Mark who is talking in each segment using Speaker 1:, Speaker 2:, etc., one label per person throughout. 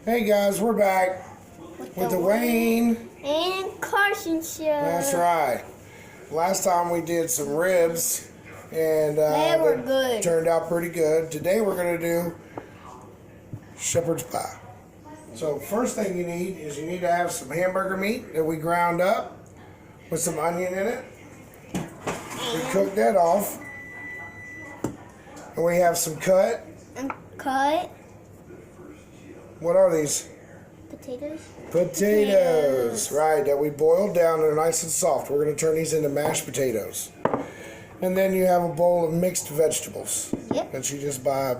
Speaker 1: Hey guys, we're back with the Wayne
Speaker 2: and Carson show.
Speaker 1: That's right. Last time we did some ribs and
Speaker 2: they were good.
Speaker 1: Turned out pretty good. Today we're going to do shepherd's pie. So first thing you need is you need to have some hamburger meat that we ground up with some onion in it. We cook that off. And we have some cut. What are these?
Speaker 2: Potatoes.
Speaker 1: Potatoes, right, that we boiled down and they're nice and soft. We're going to turn these into mashed potatoes. And then you have a bowl of mixed vegetables.
Speaker 2: Yep.
Speaker 1: That you just buy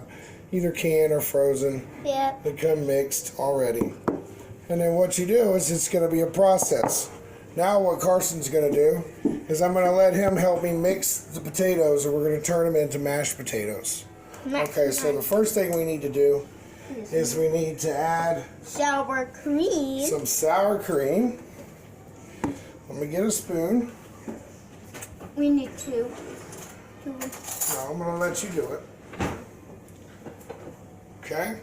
Speaker 1: either canned or frozen.
Speaker 2: Yep.
Speaker 1: They come mixed already. And then what you do is it's going to be a process. Now what Carson's going to do is I'm going to let him help me mix the potatoes and we're going to turn them into mashed potatoes. Okay, so the first thing we need to do is we need to add
Speaker 2: sour cream.
Speaker 1: Some sour cream. Let me get a spoon.
Speaker 2: We need two.
Speaker 1: No, I'm going to let you do it. Okay.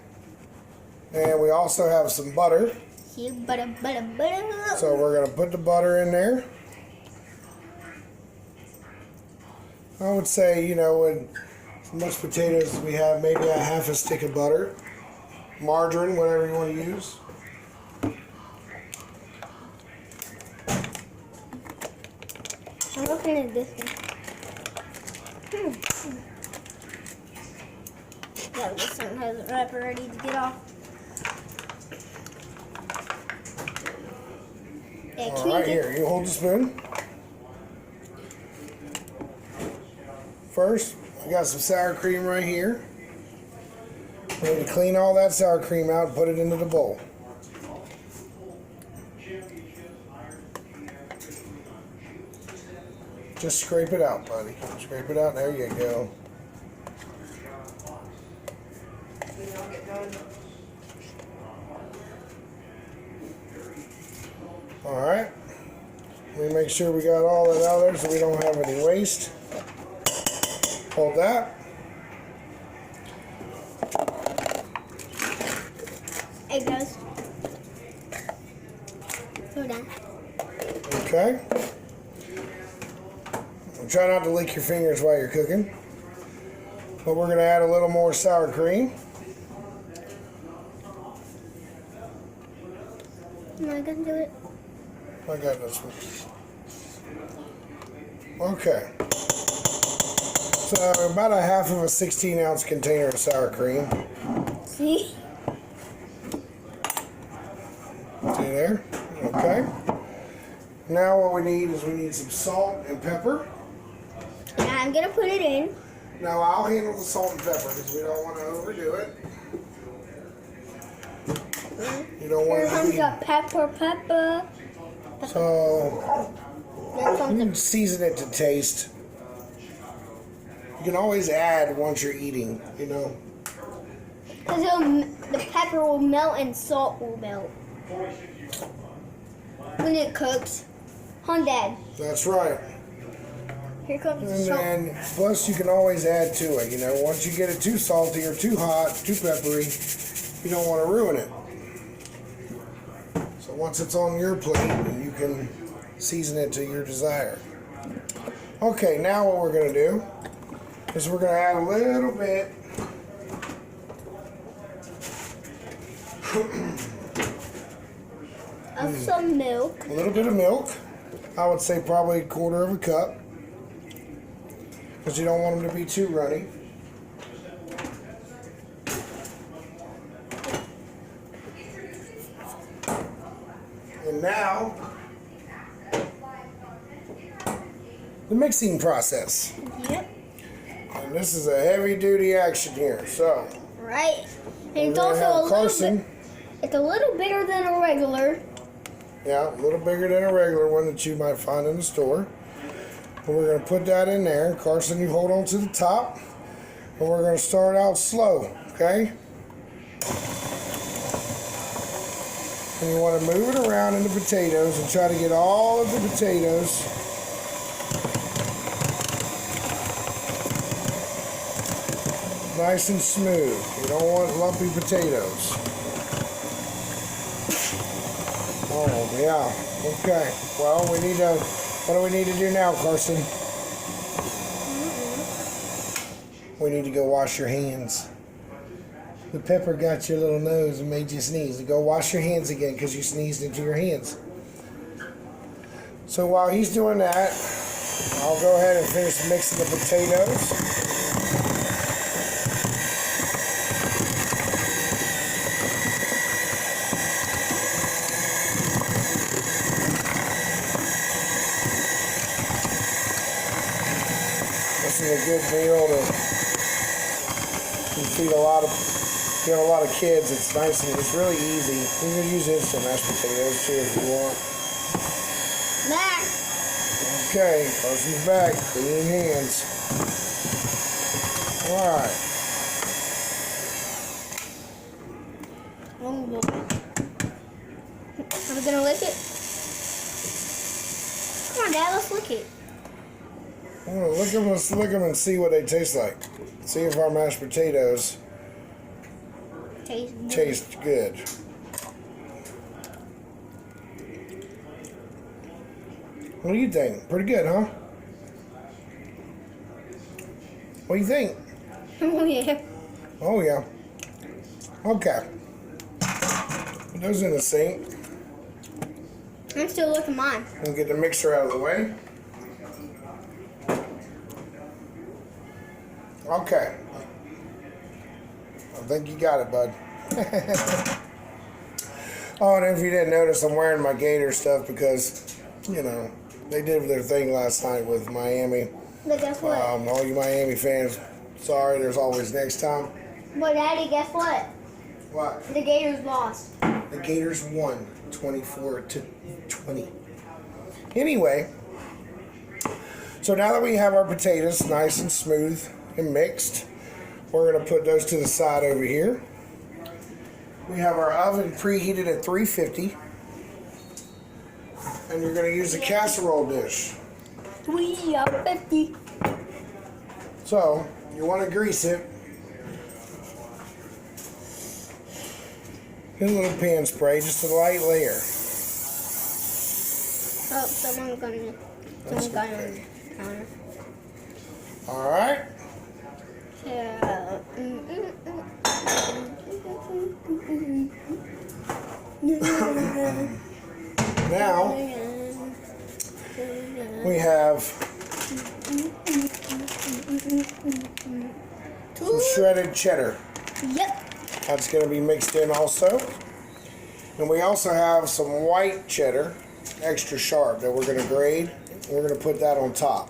Speaker 1: And we also have some butter.
Speaker 2: Butter.
Speaker 1: So we're going to put the butter in there. I would say, you know, with as much potatoes as we have, maybe a half a stick of butter. Margarine, whatever you want to use.
Speaker 2: I'm looking at this one. Yeah, this one has a wrapper ready to get off.
Speaker 1: All right, here, you hold the spoon. First, we got some sour cream right here. We need to clean all that sour cream out and put it into the bowl. Just scrape it out, buddy. Scrape it out. There you go. All right. We make sure we got all that out there so we don't have any waste. Hold that.
Speaker 2: It goes. Hold on.
Speaker 1: Okay. Try not to lick your fingers while you're cooking. But we're going to add a little more sour cream.
Speaker 2: Am I going to do it?
Speaker 1: I got this one. Okay. So about a half of a 16-ounce container of sour cream.
Speaker 2: See?
Speaker 1: See there? Okay. Now what we need is we need some salt and pepper.
Speaker 2: And I'm going to put it in.
Speaker 1: Now I'll handle the salt and pepper because we don't want to overdo it. You don't want
Speaker 2: Here
Speaker 1: to
Speaker 2: comes the pepper.
Speaker 1: So you can season it to taste. You can always add once you're eating, you know.
Speaker 2: Because the pepper will melt and salt will melt when it cooks. Huh, Dad?
Speaker 1: That's right.
Speaker 2: Here comes the
Speaker 1: And
Speaker 2: salt.
Speaker 1: then, plus you can always add to it, you know. Once you get it too salty or too hot, too peppery, you don't want to ruin it. So once it's on your plate, you can season it to your desire. Okay, now what we're going to do is we're going to add a little bit
Speaker 2: of some milk.
Speaker 1: A little bit of milk. I would say probably a quarter of a cup. Because you don't want them to be too runny. And now, the mixing process.
Speaker 2: Yep.
Speaker 1: And this is a heavy duty action here. So,
Speaker 2: Right. And it's
Speaker 1: we're gonna
Speaker 2: also
Speaker 1: have
Speaker 2: a little
Speaker 1: Carson.
Speaker 2: bit. It's a little bigger than a regular.
Speaker 1: Yeah, a little bigger than a regular one that you might find in the store. And we're going to put that in there. Carson, you hold on to the top. And we're going to start out slow, okay? And you want to move it around in the potatoes and try to get all of the potatoes nice and smooth. You don't want lumpy potatoes. Yeah. Okay. Well, we need to. What do we need to do now, Carson? We need to go wash your hands. The pepper got your little nose and made you sneeze. Go wash your hands again because you sneezed into your hands. So while he's doing that, I'll go ahead and finish mixing the potatoes. This is a good meal to feed a lot of kids. It's nice and it's really easy. You can use instant mashed potatoes too if you want.
Speaker 2: Back.
Speaker 1: Okay, Carson's back. Clean hands. Alright.
Speaker 2: Are we gonna lick it? Come on, Dad, let's lick it.
Speaker 1: I'm gonna let's lick them and see what they taste like. See if our mashed potatoes taste good. What do you think? Pretty good, huh? What do you think?
Speaker 2: Oh, yeah.
Speaker 1: Oh, yeah. Okay. Put those in the sink.
Speaker 2: I'm still looking mine.
Speaker 1: We'll get the mixer out of the way. Okay. I think you got it, bud. Oh, and if you didn't notice, I'm wearing my Gator stuff because, you know, they did their thing last night with Miami.
Speaker 2: But guess what?
Speaker 1: All you Miami fans, sorry, there's always next time.
Speaker 2: But Daddy, guess what?
Speaker 1: What?
Speaker 2: The Gators lost.
Speaker 1: The Gators won 24-20. Anyway, so now that we have our potatoes nice and smooth and mixed, we're going to put those to the side over here. We have our oven preheated at 350. And you're going to use a casserole dish.
Speaker 2: 350.
Speaker 1: So, you want to grease it. Get a little pan spray, just a light layer.
Speaker 2: Oh, someone got on the counter.
Speaker 1: Alright.
Speaker 2: Yeah.
Speaker 1: Now, we have some shredded cheddar.
Speaker 2: Yep.
Speaker 1: That's going to be mixed in also. And we also have some white cheddar, extra sharp, that we're going to grade. We're going to put that on top.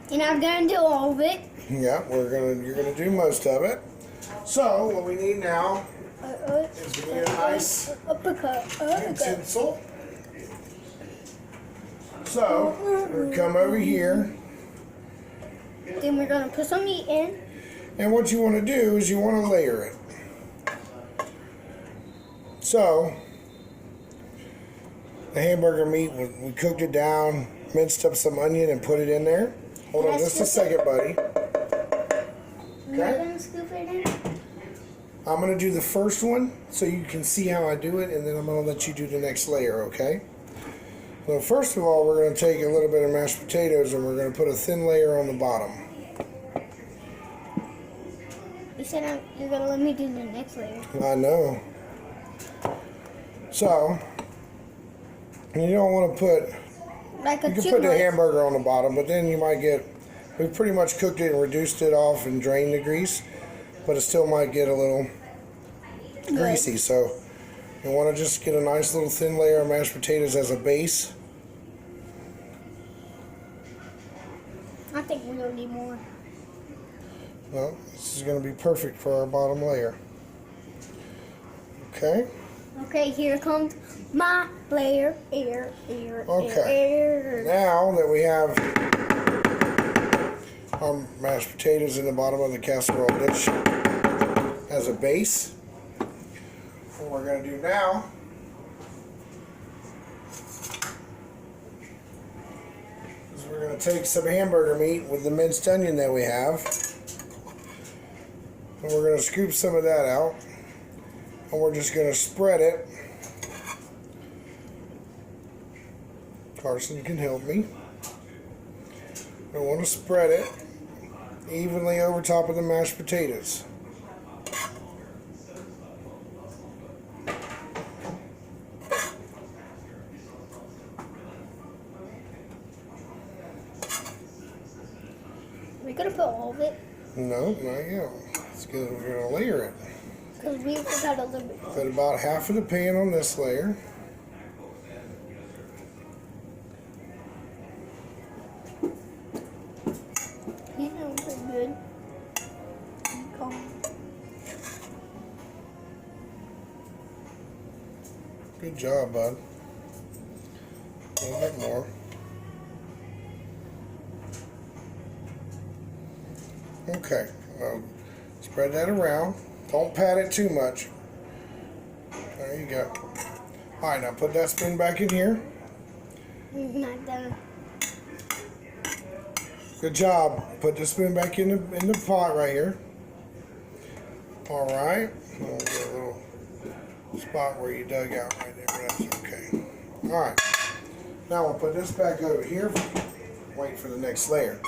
Speaker 2: You're not gonna do all of it.
Speaker 1: Yeah, you're gonna do most of it. So what we need now is we need a nice utensil. So we're come over here,
Speaker 2: Then we're gonna put some meat in.
Speaker 1: and what you want to do is you want to layer it. So the hamburger meat, we cooked it down, minced up some onion, and put it in there. Hold on just a second, buddy.
Speaker 2: You're gonna scoop it in?
Speaker 1: I'm going to do the first one so you can see how I do it, and then I'm going to let you do the next layer, okay? So first of all, we're going to take a little bit of mashed potatoes and we're going to put a thin layer on the bottom.
Speaker 2: You said you're gonna let me do the next layer.
Speaker 1: I know. So, you don't want to put...
Speaker 2: Like a
Speaker 1: You can
Speaker 2: chicken
Speaker 1: put the
Speaker 2: wing.
Speaker 1: hamburger on the bottom, but then you might get... We've pretty much cooked it and reduced it off and drained the grease, but it still might get a little greasy. So you want to just get a nice little thin layer of mashed potatoes as a base.
Speaker 2: I think we're gonna need more.
Speaker 1: Well, this is going to be perfect for our bottom layer. Okay.
Speaker 2: Okay, here comes my layer.
Speaker 1: Okay. Now that we have our mashed potatoes in the bottom of the casserole dish as a base, what we're going to do now is we're going to take some hamburger meat with the minced onion that we have, and we're going to scoop some of that out, and we're just going to spread it Carson can help me. I want to spread it evenly over top of the mashed potatoes.
Speaker 2: We're gonna put all of it
Speaker 1: No, not yet. We're going to layer it.
Speaker 2: because we forgot a little bit.
Speaker 1: Put about half of the pan on this layer.
Speaker 2: He's doing pretty good.
Speaker 1: Good job, bud. A little bit more. Okay, now spread that around. Don't pat it too much. There you go. All right, now put that spoon back in here.
Speaker 2: Not done.
Speaker 1: Good job. Put the spoon back in the pot right here. All right. We'll get a little spot where you dug out right there, but that's okay. All right. Now we'll put this back over here. Wait for the next layer.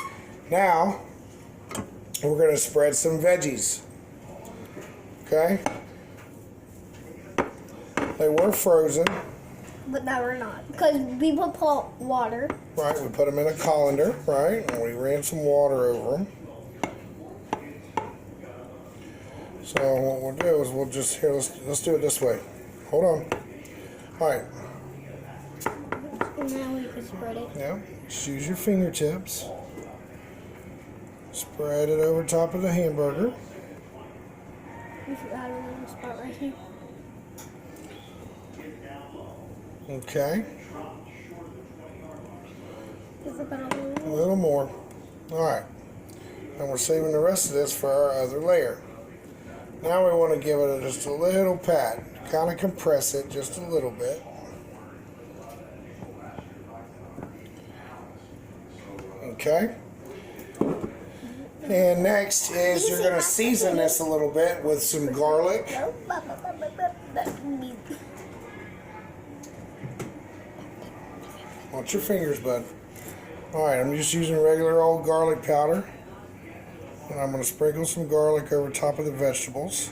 Speaker 1: Now we're going to spread some veggies. Okay? They were frozen.
Speaker 2: But now we're not. Because we put water.
Speaker 1: Right, we put them in a colander, right? And we ran some water over them. So what we'll do is we'll just, here, let's do it this way. Hold on. All right.
Speaker 2: And now we can spread it.
Speaker 1: Yeah, just use your fingertips. Spread it over top of the hamburger.
Speaker 2: We forgot a little spot right here.
Speaker 1: Okay.
Speaker 2: We forgot a
Speaker 1: A little more. All right. And we're saving the rest of this for our other layer. Now we want to give it just a little pat. Kind of compress it just a little bit. Okay. And next is you're going to season this a little bit with some garlic. Watch your fingers, bud. Alright, I'm just using regular old garlic powder. And I'm going to sprinkle some garlic over top of the vegetables.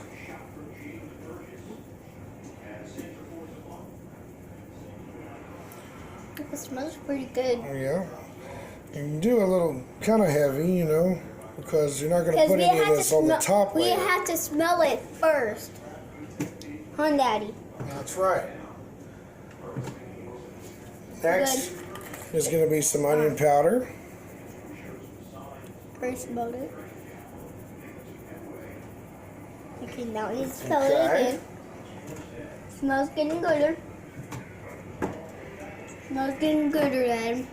Speaker 2: It smells pretty good.
Speaker 1: Yeah. You can do a little kind of heavy, you know, because you're not going to put any of this on the top
Speaker 2: We
Speaker 1: layer.
Speaker 2: have to smell it first. Huh, Daddy?
Speaker 1: That's right. Next is going to be some onion powder.
Speaker 2: First smell it. Okay, now you smell
Speaker 1: Okay.
Speaker 2: it again. Smells getting gooder. Smells getting gooder then.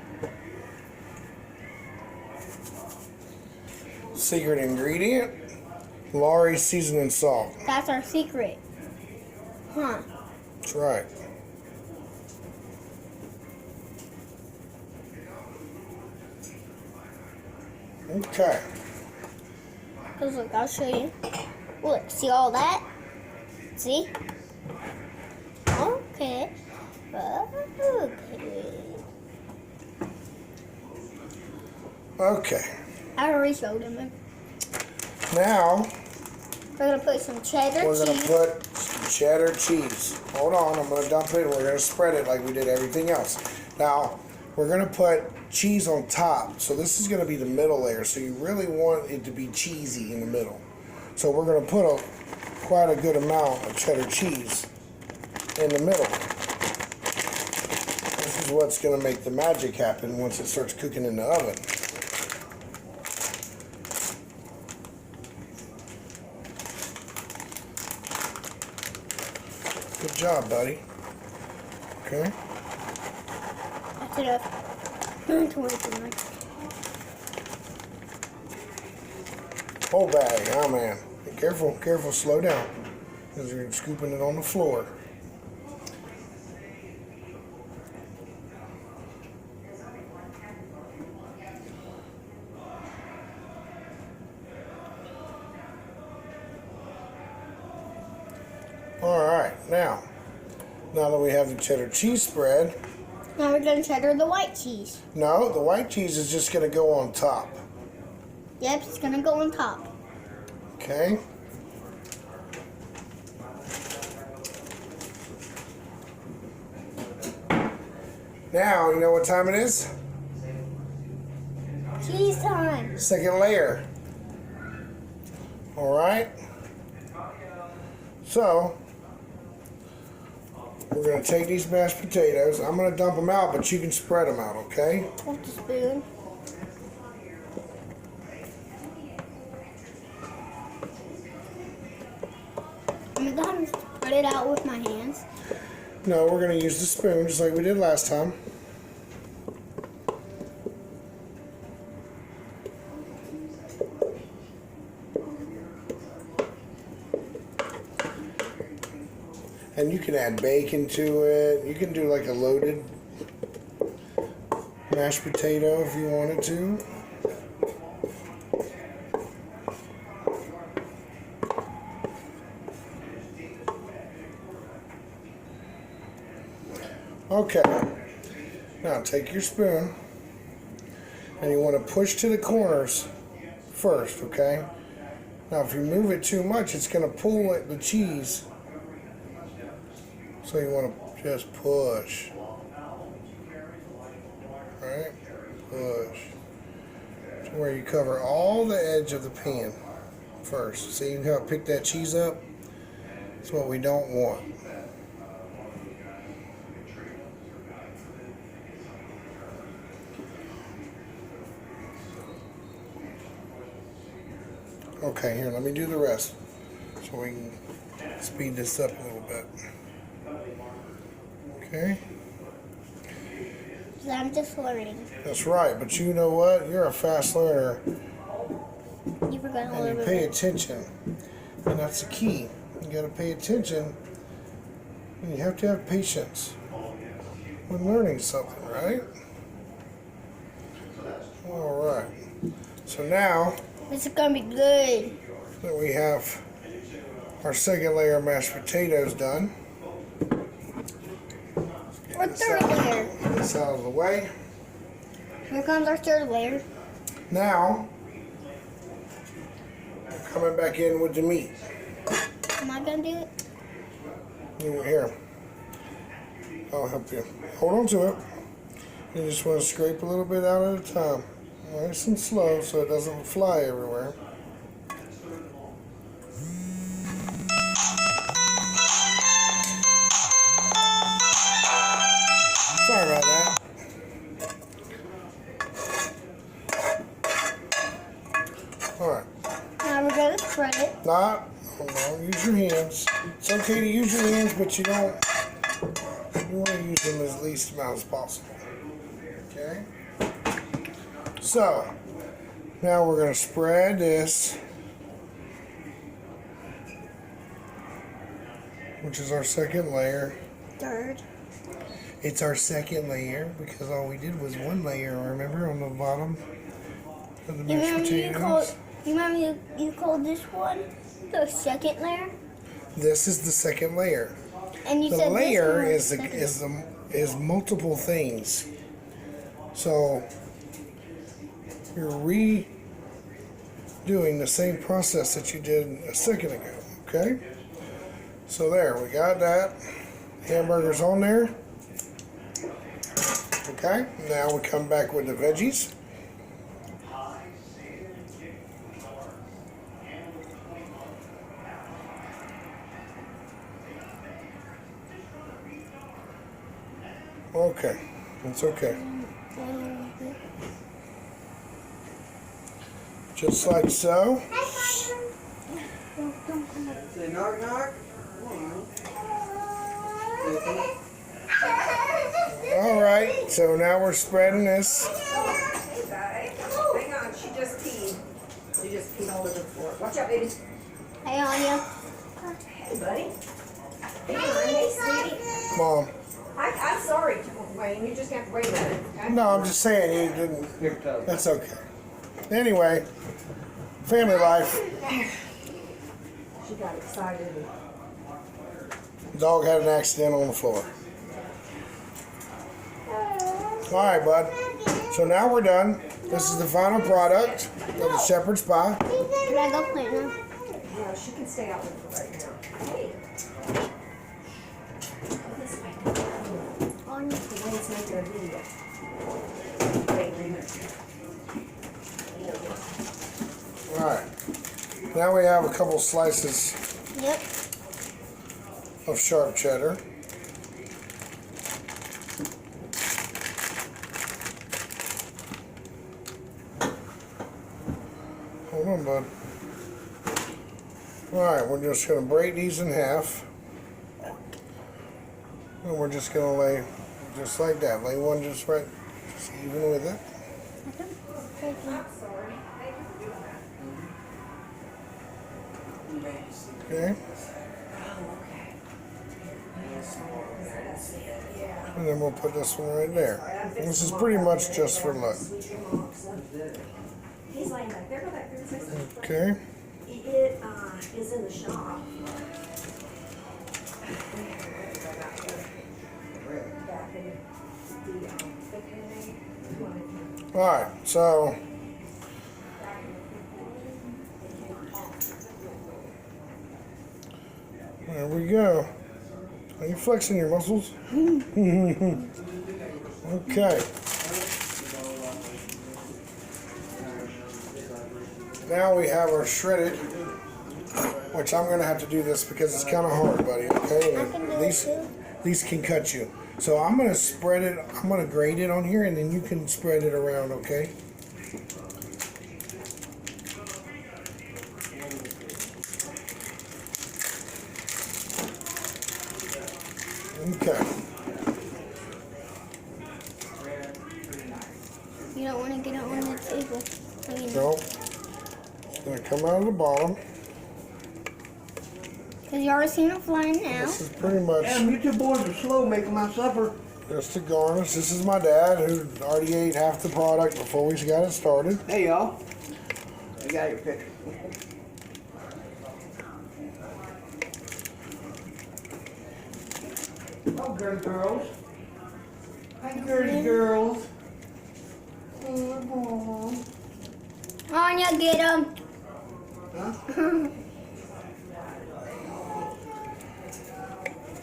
Speaker 1: Secret ingredient, Lawry's seasoning salt.
Speaker 2: That's our secret. Huh.
Speaker 1: That's right. Okay.
Speaker 2: Cause look, I'll show you. Look, see all that? See? Okay. Okay.
Speaker 1: Okay.
Speaker 2: I already showed him.
Speaker 1: Now
Speaker 2: We're gonna put some cheddar
Speaker 1: we're going
Speaker 2: cheese.
Speaker 1: to put some cheddar cheese. Hold on, I'm going to dump it and we're going to spread it like we did everything else. Now we're going to put cheese on top. So this is going to be the middle layer. So you really want it to be cheesy in the middle. So we're going to put quite a good amount of cheddar cheese in the middle. This is what's going to make the magic happen once it starts cooking in the oven. Good job, buddy. Okay.
Speaker 2: That's enough. Don't do it too much.
Speaker 1: Whole bag, oh man. Be careful, careful, slow down. Because you're scooping it on the floor. Alright, now that we have the cheddar cheese spread,
Speaker 2: Now we're going to cheddar the white cheese.
Speaker 1: No, the white cheese is just going to go on top.
Speaker 2: Yep, it's going to go on top.
Speaker 1: Okay. Now, you know what time it is?
Speaker 2: Cheese time.
Speaker 1: Second layer. Alright. So, we're going to take these mashed potatoes. I'm going to dump them out, but you can spread them out, okay?
Speaker 2: With the spoon. I'm going to spread it out with my hands.
Speaker 1: No, we're going to use the spoon just like we did last time. And you can add bacon to it. You can do like a loaded mashed potato if you wanted to. Okay, now take your spoon and you want to push to the corners first, okay? Now if you move it too much, it's going to pull the cheese. So you want to just push, right? Push to where you cover all the edge of the pan first. See how I picked that cheese up? That's what we don't want. Okay, here, let me do the rest so we can speed this up a little bit. Okay?
Speaker 2: I'm just learning.
Speaker 1: That's right, but you know what? You're a fast learner
Speaker 2: You forgot a
Speaker 1: and
Speaker 2: little
Speaker 1: you
Speaker 2: bit.
Speaker 1: pay attention. And that's the key. You gotta pay attention and you have to have patience when learning something, right? Alright. So now
Speaker 2: This is going to be good.
Speaker 1: that we have our second layer of mashed potatoes done.
Speaker 2: Our third layer.
Speaker 1: Get this out of the way.
Speaker 2: Here comes our third layer.
Speaker 1: Now, we're coming back in with the meat.
Speaker 2: Am I going to do it?
Speaker 1: Here, I'll help you. Hold on to it. You just want to scrape a little bit out at a time. Nice and slow so it doesn't fly everywhere. Sorry about that. Alright.
Speaker 2: Now we're going to spread it.
Speaker 1: No, use your hands. It's okay to use your hands, but you want to use them as least amount as possible. Okay? So, now we're going to spread this, which is our second layer.
Speaker 2: Third.
Speaker 1: It's our second layer because all we did was one layer, remember, on the bottom of the
Speaker 2: You
Speaker 1: mashed potatoes?
Speaker 2: remember you called this one the second layer?
Speaker 1: This is the second layer.
Speaker 2: And you
Speaker 1: The
Speaker 2: said
Speaker 1: layer
Speaker 2: this one was
Speaker 1: is multiple things. So you're redoing the same process that you did a second ago. Okay. So there, we got that. Hamburger's on there. Okay. Now we come back with the veggies. Okay, it's okay. Just like so.
Speaker 3: Say knock knock.
Speaker 1: All right, so now we're spreading this.
Speaker 3: Hang on, she just peed. She just peed all over the floor. Watch out, baby.
Speaker 2: Hey, Anya.
Speaker 3: Hey, buddy. Hang on, hey, sweetie.
Speaker 1: Mom.
Speaker 3: I'm sorry, Wayne. You just have to wait a minute. Okay?
Speaker 1: No, I'm just saying you didn't. That's okay. Anyway, family life.
Speaker 3: She got excited.
Speaker 1: Dog had an accident on the floor. All right, bud. So now we're done. This is the final product of the shepherd's pie.
Speaker 2: Can I go play now?
Speaker 3: Yeah, she can stay out with us right now. Hey. This way.
Speaker 2: On
Speaker 3: The Wayne's making a video. Wait a minute.
Speaker 1: All right. Now we have a couple slices
Speaker 2: Yep.
Speaker 1: of sharp cheddar. Hold on, bud. All right, we're just gonna break these in half. And we're just gonna lay just like that. Lay one just right, just even with it. Okay. And then we'll put this one right there. This is pretty much just for look.
Speaker 3: He's laying back there. Go back there.
Speaker 1: Okay.
Speaker 3: It is in the shop.
Speaker 1: Alright, so there we go. Are you flexing your muscles? Okay. Now we have our shredded, which I'm gonna have to do this because it's kind of hard, buddy. Okay,
Speaker 2: I can do
Speaker 1: these
Speaker 2: it too.
Speaker 1: these can cut you. So I'm gonna spread it. I'm gonna grate it on here, and then you can spread it around. Okay. Okay.
Speaker 2: You don't want to get it on the table. I mean,
Speaker 1: So it's gonna come out of the bottom.
Speaker 2: because you already seen it flying now.
Speaker 1: This is pretty much
Speaker 4: Damn, you two boys are slow making my supper.
Speaker 1: just a garnish. This is my dad who already ate half the product before we got it started.
Speaker 4: Hey, y'all. I got your picture. Oh, good girls. Hi, good girls. Oh,
Speaker 2: Anya, get him.
Speaker 4: huh?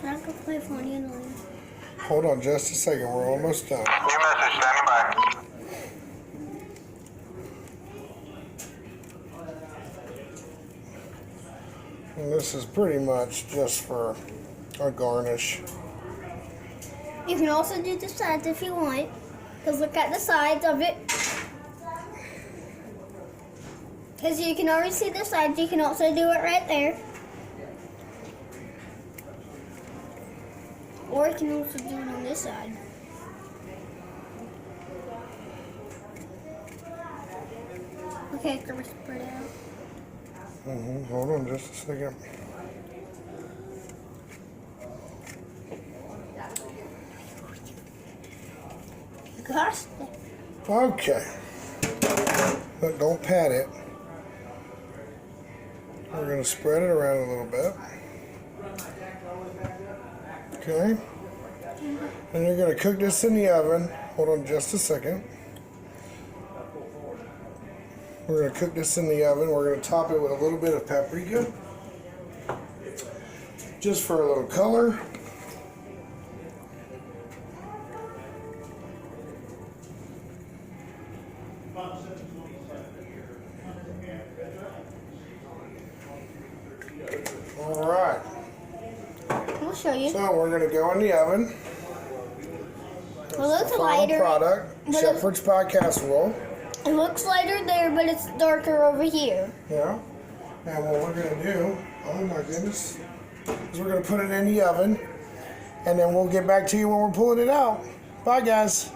Speaker 2: I can play for you in the lane.
Speaker 1: Hold on just a second. We're almost done.
Speaker 5: New message standing by.
Speaker 1: And this is pretty much just for a garnish.
Speaker 2: You can also do the sides if you want. Because look at the sides of it. Because you can already see the sides. You can also do it right there. Or you can also do it on this side. Okay, so we're spread it out.
Speaker 1: Hold on just a second.
Speaker 2: Gosh.
Speaker 1: Okay. But don't pat it. We're going to spread it around a little bit. Okay. And you're going to cook this in the oven. Hold on just a second. We're going to cook this in the oven. We're going to top it with a little bit of paprika. Just for a little color. All right.
Speaker 2: I'll show you.
Speaker 1: So we're going to go in the oven.
Speaker 2: It looks
Speaker 1: Final
Speaker 2: lighter.
Speaker 1: product,
Speaker 2: But
Speaker 1: Shepherd's pie casserole.
Speaker 2: It looks lighter there, but it's darker over here.
Speaker 1: Yeah. And what we're going to do, oh my goodness, is we're going to put it in the oven. And then we'll get back to you when we're pulling it out. Bye, guys.